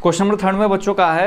Question number 3 में बच्चों का है,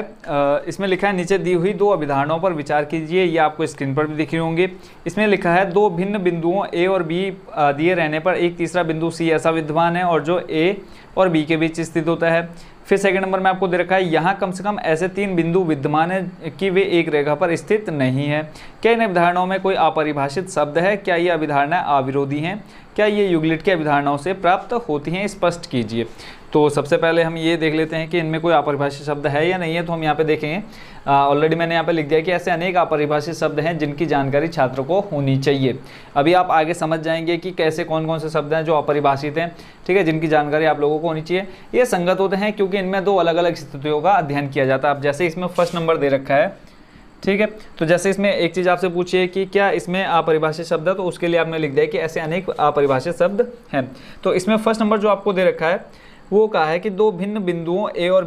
इसमें लिखा है नीचे दी हुई दो अभिधारणाओं पर विचार कीजिए। ये आपको स्क्रीन पर भी दिख रही होंगी। इसमें लिखा है दो भिन्न बिंदुओं ए और बी दिए रहने पर एक तीसरा बिंदु सी ऐसा विद्यमान है और जो ए और बी के बीच स्थित होता है। फिर सेकंड नंबर में आपको दे रखा है यहाँ कम से कम ऐसे 3 बिंदु विद्यमान है कि वे एक रेखा पर स्थित नहीं है। क्या इन अभिधारणाओं में कोई अपरिभाषित शब्द है? क्या ये अभिधारणाएं अविरोधी हैं? क्या ये यूक्लिड की अभिधारणाओं से प्राप्त होती हैं? स्पष्ट कीजिए। तो सबसे पहले हम ये देख लेते हैं कि इनमें कोई अपरिभाषित शब्द है या नहीं है। तो हम यहाँ पे देखेंगे, ऑलरेडी मैंने यहाँ पे लिख दिया कि ऐसे अनेक अपरिभाषित शब्द हैं जिनकी जानकारी छात्र को होनी चाहिए। अभी आप आगे समझ जाएंगे कि कैसे कौन कौन से शब्द हैं जो अपरिभाषित हैं, ठीक है, जिनकी जानकारी आप लोगों को होनी चाहिए। ये संगत होते हैं क्योंकि इनमें दो अलग अलग स्थितियों का अध्ययन किया जाता है। अब जैसे इसमें फर्स्ट नंबर दे रखा है, ठीक है, तो जैसे इसमें एक चीज़ आपसे पूछिए कि क्या इसमें अपरिभाषित शब्द है, तो उसके लिए आपने लिख दिया कि ऐसे अनेक अपरिभाषित शब्द हैं। तो इसमें फर्स्ट नंबर जो आपको दे रखा है वो कहा है कि दो भिन्न बिंदुओं ए और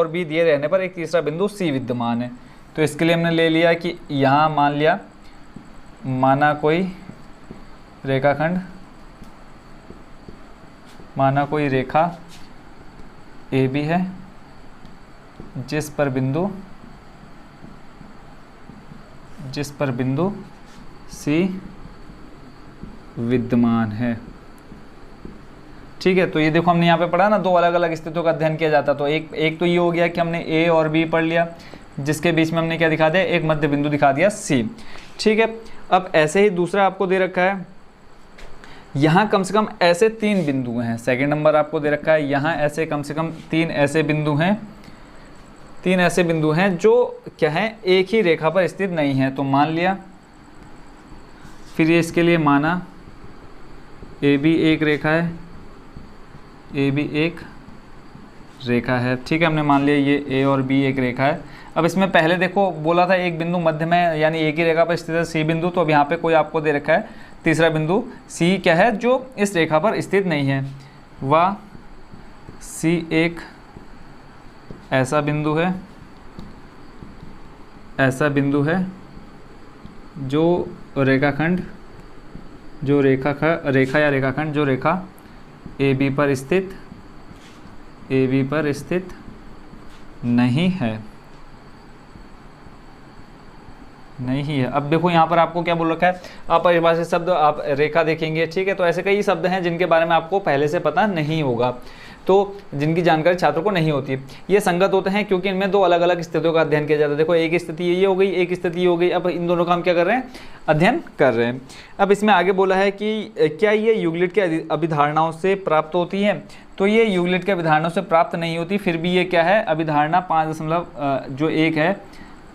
बी दिए रहने पर एक तीसरा बिंदु सी विद्यमान है। तो इसके लिए हमने ले लिया कि यहाँ मान लिया, माना कोई रेखाखंड, माना कोई रेखा ए बी है जिस पर बिंदु सी विद्यमान है, ठीक है। तो ये देखो हमने यहाँ पे पढ़ा ना, दो अलग अलग स्थितियों का अध्ययन किया जाता है। तो एक तो ये हो गया कि हमने ए और बी पढ़ लिया जिसके बीच में हमने क्या दिखा दिया, एक मध्य बिंदु दिखा दिया सी, ठीक है। अब ऐसे ही दूसरा आपको दे रखा है, यहाँ कम से कम ऐसे 3 बिंदु हैं। सेकेंड नंबर आपको दे रखा है यहाँ ऐसे कम से कम 3 ऐसे बिंदु हैं, 3 ऐसे बिंदु हैं जो क्या है, एक ही रेखा पर स्थित नहीं है। तो मान लिया, फिर ये इसके लिए माना ए बी एक रेखा है, ए बी एक रेखा है, ठीक है, हमने मान लिया ये ए और बी एक रेखा है। अब इसमें पहले देखो बोला था एक बिंदु मध्य में यानी एक ही रेखा पर स्थित है सी बिंदु, तो अब यहाँ पे कोई आपको दे रखा है तीसरा बिंदु सी क्या है जो इस रेखा पर स्थित नहीं है। वह सी एक ऐसा बिंदु है, ऐसा बिंदु है जो रेखाखंड, जो रेखा या रेखाखंड जो रेखा ए बी पर स्थित नहीं है, नहीं है। अब देखो यहाँ पर आपको क्या बोल रखा है, अपरिभाषित शब्द आप रेखा देखेंगे, ठीक है। तो ऐसे कई शब्द हैं जिनके बारे में आपको पहले से पता नहीं होगा, तो जिनकी जानकारी छात्रों को नहीं होती है। ये संगत होते हैं क्योंकि इनमें दो अलग अलग स्थितियों का अध्ययन किया जाता है। देखो एक स्थिति ये हो गई, एक स्थिति ये हो गई। अब इन दोनों का हम क्या कर रहे हैं, अध्ययन कर रहे हैं। अब इसमें आगे बोला है कि क्या ये यूक्लिड के अभिधारणाओं से प्राप्त होती है? तो ये यूक्लिड के अभिधारणाओं से प्राप्त नहीं होती, फिर भी ये क्या है, अभिधारणा 5.1 है,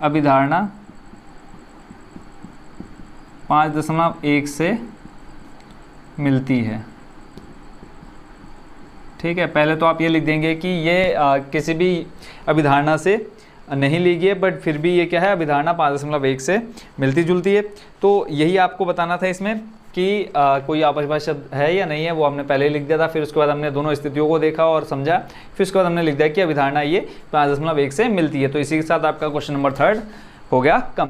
अभिधारणा 5.1 से मिलती है, ठीक है। पहले तो आप ये लिख देंगे कि ये किसी भी अभिधारणा से नहीं ली गई है, बट फिर भी ये क्या है, अभिधारणा 5.1 से मिलती जुलती है। तो यही आपको बताना था इसमें कि कोई अपरिभाषित शब्द है या नहीं है, वो हमने पहले ही लिख दिया था। फिर उसके बाद हमने दोनों स्थितियों को देखा और समझा, फिर उसके बाद हमने लिख दिया कि अभिधारणा ये 5.1 से मिलती है। तो इसी के साथ आपका क्वेश्चन नंबर 3 हो गया कम।